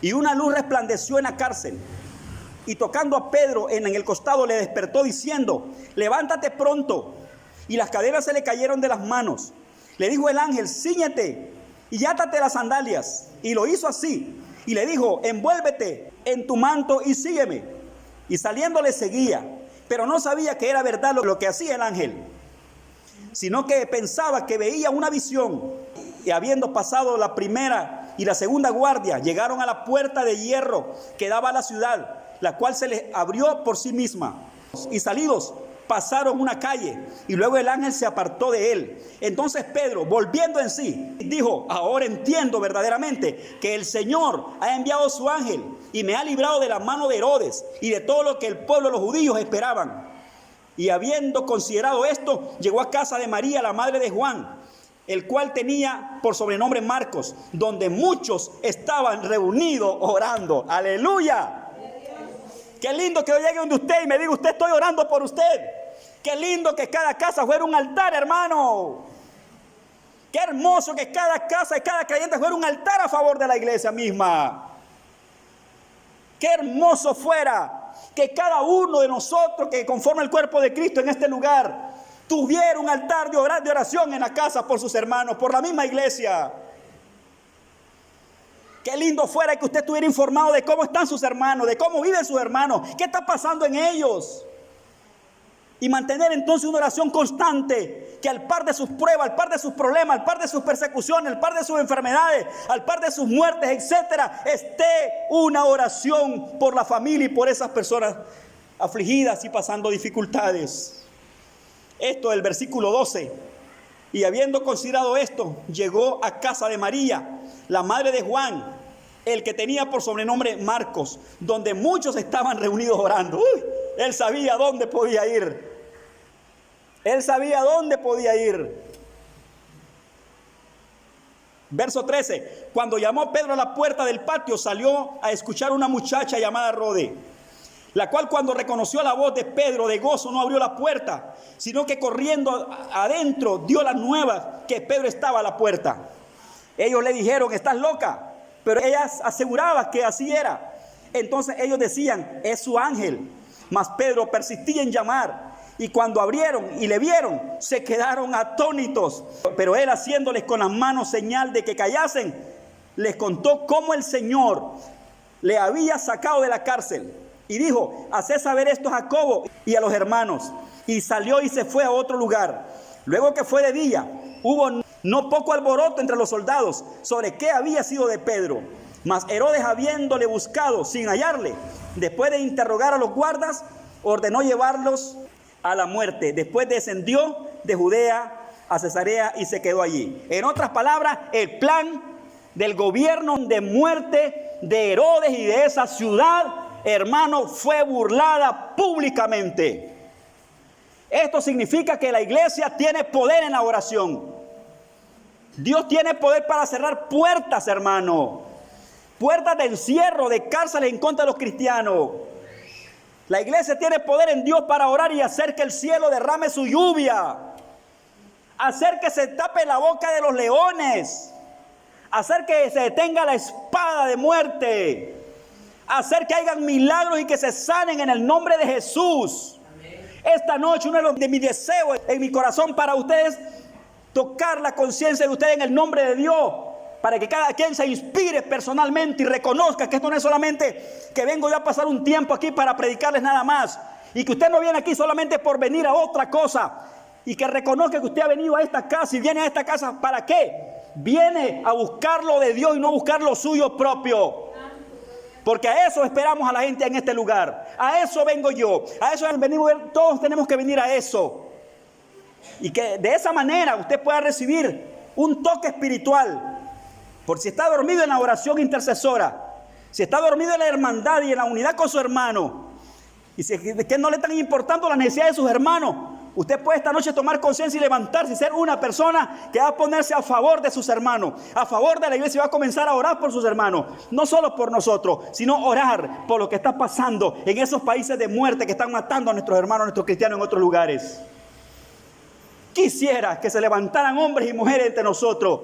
y una luz resplandeció en la cárcel. Y tocando a Pedro en el costado le despertó diciendo: levántate pronto. Y las cadenas se le cayeron de las manos. Le dijo el ángel: cíñete y átate las sandalias. Y lo hizo así. Y le dijo: envuélvete en tu manto y sígueme. Y saliendo le seguía. Pero no sabía que era verdad lo que hacía el ángel, sino que pensaba que veía una visión. Y habiendo pasado la primera y la segunda guardia, llegaron a la puerta de hierro que daba a la ciudad, la cual se les abrió por sí misma. Y salidos, pasaron una calle, y luego el ángel se apartó de él. Entonces Pedro, volviendo en sí, dijo: ahora entiendo verdaderamente que el Señor ha enviado su ángel y me ha librado de la mano de Herodes y de todo lo que el pueblo de los judíos esperaban. Y habiendo considerado esto, llegó a casa de María, la madre de Juan, el cual tenía por sobrenombre Marcos, donde muchos estaban reunidos orando. ¡Aleluya! Qué lindo que yo llegue donde usted y me diga: usted, estoy orando por usted. Qué lindo que cada casa fuera un altar, hermano. Qué hermoso que cada casa y cada creyente fuera un altar a favor de la iglesia misma. Qué hermoso fuera que cada uno de nosotros que conforma el cuerpo de Cristo en este lugar tuviera un altar de oración en la casa por sus hermanos, por la misma iglesia. Qué lindo fuera que usted estuviera informado de cómo están sus hermanos, de cómo viven sus hermanos, qué está pasando en ellos. Y mantener entonces una oración constante, que al par de sus pruebas, al par de sus problemas, al par de sus persecuciones, al par de sus enfermedades, al par de sus muertes, etcétera, esté una oración por la familia y por esas personas afligidas y pasando dificultades. Esto es el versículo 12. Y habiendo considerado esto, llegó a casa de María, la madre de Juan, el que tenía por sobrenombre Marcos, donde muchos estaban reunidos orando. Él sabía dónde podía ir. Él sabía dónde podía ir. Verso 13. Cuando llamó Pedro a la puerta del patio, salió a escuchar una muchacha llamada Rode, la cual cuando reconoció la voz de Pedro de gozo no abrió la puerta, sino que corriendo adentro dio la nueva que Pedro estaba a la puerta. Ellos le dijeron: estás loca. Pero ella aseguraba que así era. Entonces ellos decían: es su ángel. Mas Pedro persistía en llamar. Y cuando abrieron y le vieron, se quedaron atónitos. Pero él, haciéndoles con las manos señal de que callasen, les contó cómo el Señor le había sacado de la cárcel. Y dijo: haced saber esto a Jacobo y a los hermanos. Y salió y se fue a otro lugar. Luego que fue de día, hubo no poco alboroto entre los soldados sobre qué había sido de Pedro. Mas Herodes, habiéndole buscado sin hallarle, después de interrogar a los guardas, ordenó llevarlos a la muerte. Después descendió de Judea a Cesarea y se quedó allí. En otras palabras, el plan del gobierno de muerte de Herodes y de esa ciudad, hermano, fue burlada públicamente. Esto significa que la iglesia tiene poder en la oración. Dios tiene poder para cerrar puertas, hermano. Puertas de encierro, de cárceles en contra de los cristianos. La iglesia tiene poder en Dios para orar y hacer que el cielo derrame su lluvia. Hacer que se tape la boca de los leones. Hacer que se detenga la espada de muerte. Hacer que hagan milagros y que se sanen en el nombre de Jesús. Esta noche uno de mis deseos en mi corazón para ustedes, tocar la conciencia de ustedes en el nombre de Dios, para que cada quien se inspire personalmente y reconozca que esto no es solamente que vengo yo a pasar un tiempo aquí para predicarles nada más, y que usted no viene aquí solamente por venir a otra cosa, y que reconozca que usted ha venido a esta casa y viene a esta casa, ¿para qué? Viene a buscar lo de Dios y no buscar lo suyo propio. Porque a eso esperamos a la gente en este lugar. A eso vengo yo. A eso venimos, todos tenemos que venir a eso. Y que de esa manera usted pueda recibir un toque espiritual. Por si está dormido en la oración intercesora, si está dormido en la hermandad y en la unidad con su hermano, y si es que no le están importando las necesidades de sus hermanos, usted puede esta noche tomar conciencia y levantarse y ser una persona que va a ponerse a favor de sus hermanos, a favor de la iglesia, y va a comenzar a orar por sus hermanos, no solo por nosotros, sino orar por lo que está pasando en esos países de muerte que están matando a nuestros hermanos, a nuestros cristianos en otros lugares. Quisiera que se levantaran hombres y mujeres entre nosotros,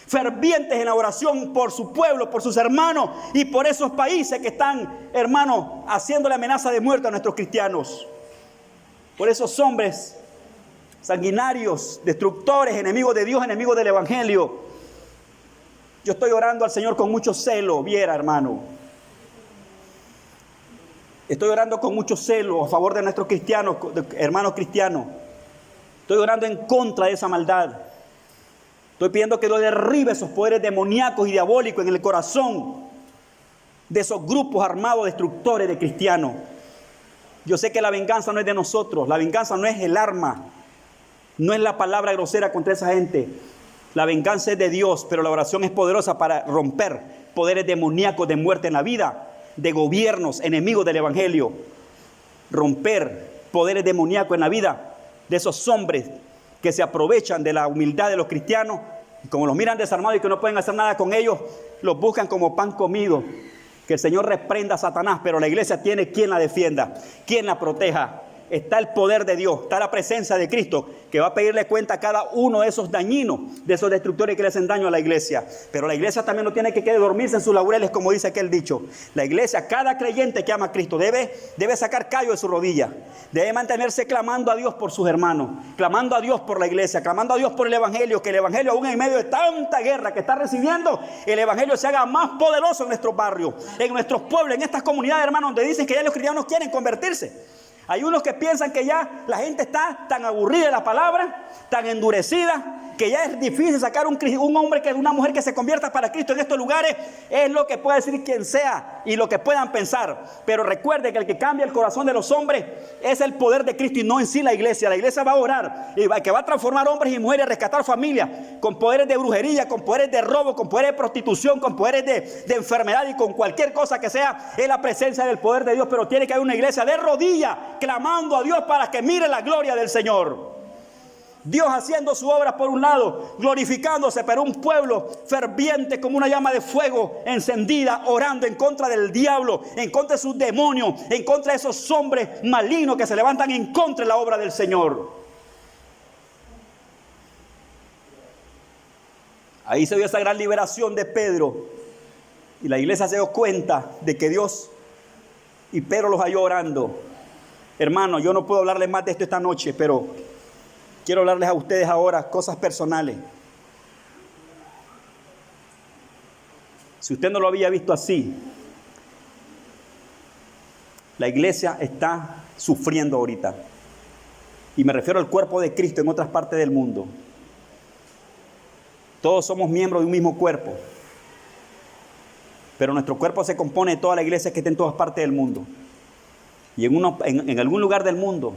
fervientes en la oración por su pueblo, por sus hermanos y por esos países que están, hermanos, haciéndole amenaza de muerte a nuestros cristianos. Por esos hombres sanguinarios, destructores, enemigos de Dios, enemigos del evangelio. Yo estoy orando al Señor con mucho celo, viera, hermano. Estoy orando con mucho celo a favor de nuestros cristianos, hermanos cristianos. Estoy orando en contra de esa maldad. Estoy pidiendo que Dios derribe esos poderes demoníacos y diabólicos en el corazón de esos grupos armados destructores de cristianos. Yo sé que la venganza no es de nosotros. La venganza no es el arma. No es la palabra grosera contra esa gente. La venganza es de Dios, pero la oración es poderosa para romper poderes demoníacos de muerte en la vida, de gobiernos enemigos del evangelio. Romper poderes demoníacos en la vida de esos hombres que se aprovechan de la humildad de los cristianos, y como los miran desarmados y que no pueden hacer nada con ellos, los buscan como pan comido. Que el Señor reprenda a Satanás, pero la iglesia tiene quien la defienda, quien la proteja. Está el poder de Dios, está la presencia de Cristo, que va a pedirle cuenta a cada uno de esos dañinos, de esos destructores que le hacen daño a la iglesia. Pero la iglesia también no tiene que dormirse en sus laureles, como dice aquel dicho. La iglesia, cada creyente que ama a Cristo, debe sacar callo de su rodilla. Debe mantenerse clamando a Dios por sus hermanos, clamando a Dios por la iglesia, clamando a Dios por el evangelio, que el evangelio, aún en medio de tanta guerra que está recibiendo, el evangelio se haga más poderoso en nuestros barrios, en nuestros pueblos, en estas comunidades, hermanos, donde dicen que ya los cristianos quieren convertirse. Hay unos que piensan que ya la gente está tan aburrida de la palabra, tan endurecida, que ya es difícil sacar un hombre, una mujer que se convierta para Cristo en estos lugares. Es lo que puede decir quien sea y lo que puedan pensar. Pero recuerde que el que cambia el corazón de los hombres es el poder de Cristo y no en sí la iglesia. La iglesia va a orar y que va a transformar hombres y mujeres, rescatar familias con poderes de brujería, con poderes de robo, con poderes de prostitución, con poderes de enfermedad y con cualquier cosa que sea. Es la presencia del poder de Dios, pero tiene que haber una iglesia de rodillas clamando a Dios para que mire la gloria del Señor. Dios haciendo su obra por un lado, glorificándose, pero un pueblo ferviente como una llama de fuego encendida, orando en contra del diablo, en contra de sus demonios, en contra de esos hombres malignos que se levantan en contra de la obra del Señor. Ahí se dio esa gran liberación de Pedro, y la iglesia se dio cuenta de que Dios y Pedro los halló orando. Hermano, yo no puedo hablarles más de esto esta noche, pero quiero hablarles a ustedes ahora cosas personales. Si usted no lo había visto así, la iglesia está sufriendo ahorita. Y me refiero al cuerpo de Cristo en otras partes del mundo. Todos somos miembros de un mismo cuerpo. Pero nuestro cuerpo se compone de toda la iglesia que está en todas partes del mundo. Y en algún lugar del mundo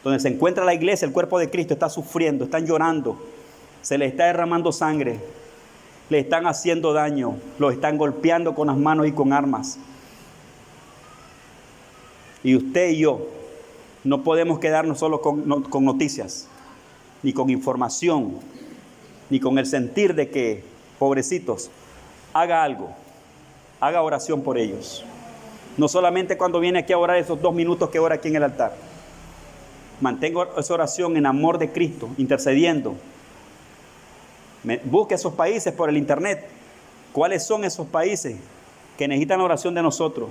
donde se encuentra la iglesia, el cuerpo de Cristo está sufriendo, están llorando, se les está derramando sangre, le están haciendo daño, los están golpeando con las manos y con armas. Y usted y yo no podemos quedarnos solo con noticias, ni con información, ni con el sentir de que, pobrecitos, haga algo, haga oración por ellos. No solamente cuando viene aquí a orar esos 2 minutos que ora aquí en el altar. Mantengo esa oración en amor de Cristo, intercediendo. Busque esos países por el internet. ¿Cuáles son esos países que necesitan la oración de nosotros?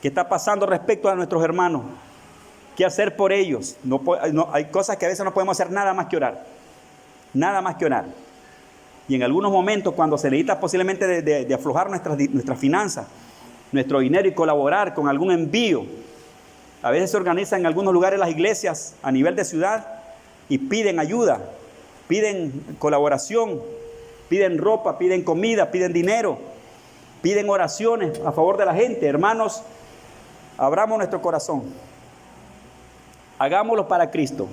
¿Qué está pasando respecto a nuestros hermanos? ¿Qué hacer por ellos? Hay cosas que a veces no podemos hacer nada más que orar. Nada más que orar. Y en algunos momentos, cuando se necesita posiblemente de aflojar nuestras finanzas, nuestro dinero, y colaborar con algún envío, a veces se organizan en algunos lugares las iglesias a nivel de ciudad y piden ayuda, piden colaboración, piden ropa, piden comida, piden dinero, piden oraciones a favor de la gente. Hermanos, abramos nuestro corazón, hagámoslo para Cristo.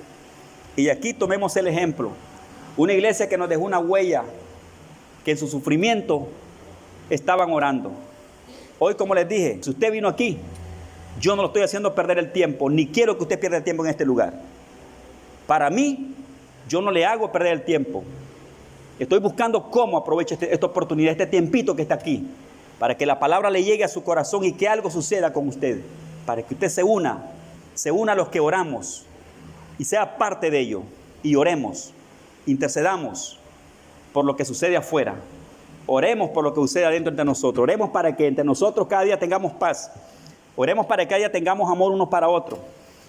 Y aquí tomemos el ejemplo. Una iglesia que nos dejó una huella, que en su sufrimiento estaban orando. Hoy, como les dije, si usted vino aquí, yo no lo estoy haciendo perder el tiempo, ni quiero que usted pierda el tiempo en este lugar. Para mí, yo no le hago perder el tiempo. Estoy buscando cómo aprovecho esta oportunidad, este tiempito que está aquí, para que la palabra le llegue a su corazón y que algo suceda con usted, para que usted se una a los que oramos y sea parte de ello, y oremos, intercedamos por lo que sucede afuera. Oremos por lo que sucede adentro entre nosotros. Oremos para que entre nosotros cada día tengamos paz. Oremos para que cada día tengamos amor unos para otros.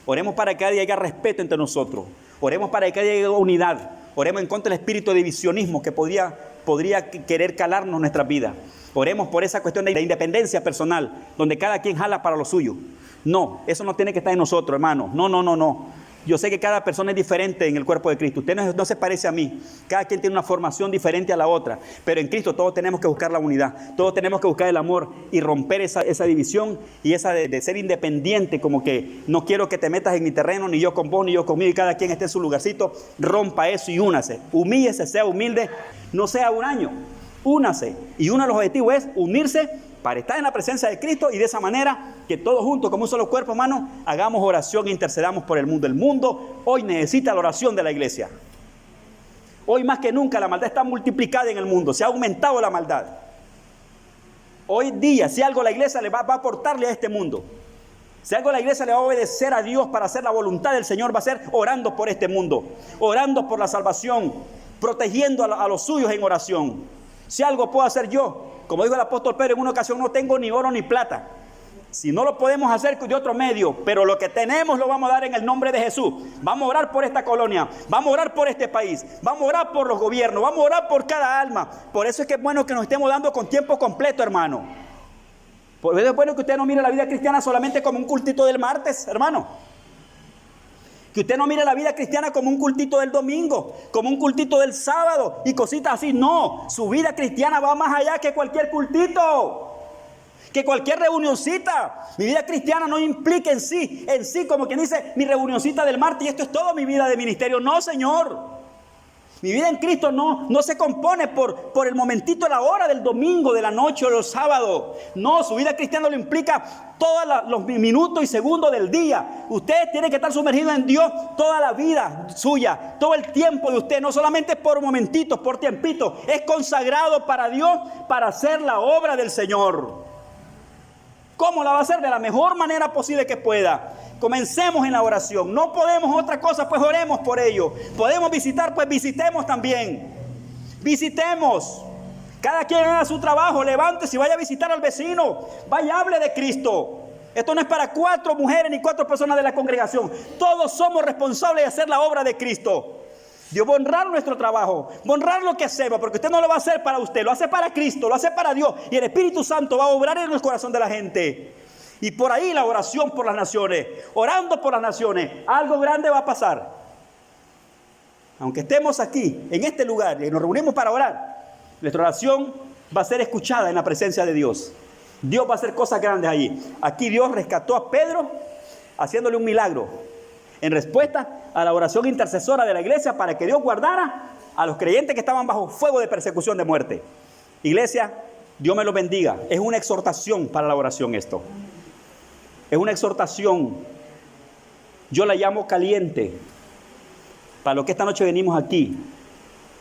Oremos para que cada día haya respeto entre nosotros. Oremos para que cada día haya unidad. Oremos en contra del espíritu de divisionismo que podría querer calarnos nuestras vidas. Oremos por esa cuestión de independencia personal, donde cada quien jala para lo suyo. No, eso no tiene que estar en nosotros, hermano. No. Yo sé que cada persona es diferente en el cuerpo de Cristo. Usted no se parece a mí. Cada quien tiene una formación diferente a la otra. Pero en Cristo todos tenemos que buscar la unidad. Todos tenemos que buscar el amor y romper esa división y esa de ser independiente, como que no quiero que te metas en mi terreno, ni yo con vos, ni yo conmigo, y cada quien esté en su lugarcito. Rompa eso y únase. Humíllese, sea humilde, no sea huraño. Únase. Y uno de los objetivos es unirse para estar en la presencia de Cristo, y de esa manera que todos juntos como un solo cuerpo, hermano, hagamos oración e intercedamos por el mundo. El mundo hoy necesita la oración de la iglesia. Hoy más que nunca la maldad está multiplicada en el mundo, se ha aumentado la maldad. Hoy día, si algo la iglesia le va a aportarle a este mundo, si algo la iglesia le va a obedecer a Dios para hacer la voluntad del Señor, va a ser orando por este mundo, orando por la salvación, protegiendo a los suyos en oración. Si algo puedo hacer yo, como dijo el apóstol Pedro en una ocasión, no tengo ni oro ni plata. Si no lo podemos hacer de otro medio, pero lo que tenemos lo vamos a dar en el nombre de Jesús. Vamos a orar por esta colonia, vamos a orar por este país, vamos a orar por los gobiernos, vamos a orar por cada alma. Por eso es que es bueno que nos estemos dando con tiempo completo, hermano. Por eso es bueno que usted no mire la vida cristiana solamente como un cultito del martes, hermano. Que usted no mire la vida cristiana como un cultito del domingo, como un cultito del sábado y cositas así. No, su vida cristiana va más allá que cualquier cultito, que cualquier reunioncita. Mi vida cristiana no implica en sí como quien dice mi reunioncita del martes y esto es todo mi vida de ministerio. No, Señor. Mi vida en Cristo no se compone por el momentito, la hora del domingo, de la noche o del sábado. No, su vida cristiana lo implica todos los minutos y segundos del día. Usted tiene que estar sumergido en Dios toda la vida suya, todo el tiempo de usted, no solamente por momentitos, por tiempitos. Es consagrado para Dios, para hacer la obra del Señor. ¿Cómo la va a hacer? De la mejor manera posible que pueda. Comencemos en la oración. No podemos otra cosa, pues oremos por ello. Podemos visitar, pues visitemos también. Visitemos. Cada quien haga su trabajo. Levántese y vaya a visitar al vecino. Vaya, hable de Cristo. Esto no es para 4 mujeres ni 4 personas de la congregación. Todos somos responsables de hacer la obra de Cristo. Dios va a honrar nuestro trabajo, va a honrar lo que hacemos, porque usted no lo va a hacer para usted, lo hace para Cristo, lo hace para Dios. Y el Espíritu Santo va a obrar en el corazón de la gente. Y por ahí la oración por las naciones, orando por las naciones, algo grande va a pasar. Aunque estemos aquí, en este lugar, y nos reunimos para orar, nuestra oración va a ser escuchada en la presencia de Dios. Dios va a hacer cosas grandes allí. Aquí Dios rescató a Pedro haciéndole un milagro en respuesta a la oración intercesora de la iglesia para que Dios guardara a los creyentes que estaban bajo fuego de persecución de muerte. Iglesia, Dios me los bendiga. Es una exhortación para la oración esto. Es una exhortación. Yo la llamo caliente. Para lo que esta noche venimos aquí,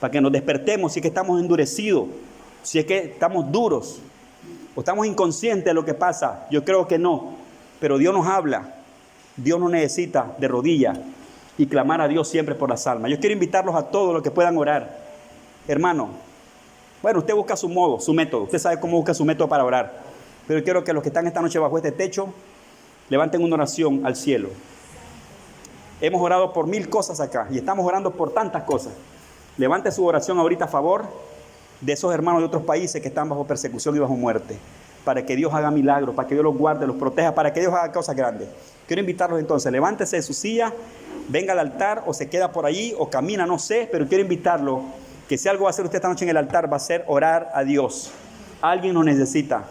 para que nos despertemos si es que estamos endurecidos, si es que estamos duros o estamos inconscientes de lo que pasa. Yo creo que no, pero Dios nos habla. Dios nos necesita de rodillas y clamar a Dios siempre por las almas. Yo quiero invitarlos a todos los que puedan orar. Hermano, bueno, usted busca su modo, su método. Usted sabe cómo busca su método para orar. Pero yo quiero que los que están esta noche bajo este techo levanten una oración al cielo. Hemos orado por 1000 cosas acá y estamos orando por tantas cosas. Levante su oración ahorita a favor de esos hermanos de otros países que están bajo persecución y bajo muerte, para que Dios haga milagros, para que Dios los guarde, los proteja, para que Dios haga cosas grandes. Quiero invitarlos entonces, levántese de su silla, venga al altar o se queda por allí o camina, no sé, pero quiero invitarlo que si algo va a hacer usted esta noche en el altar va a ser orar a Dios. Alguien nos necesita.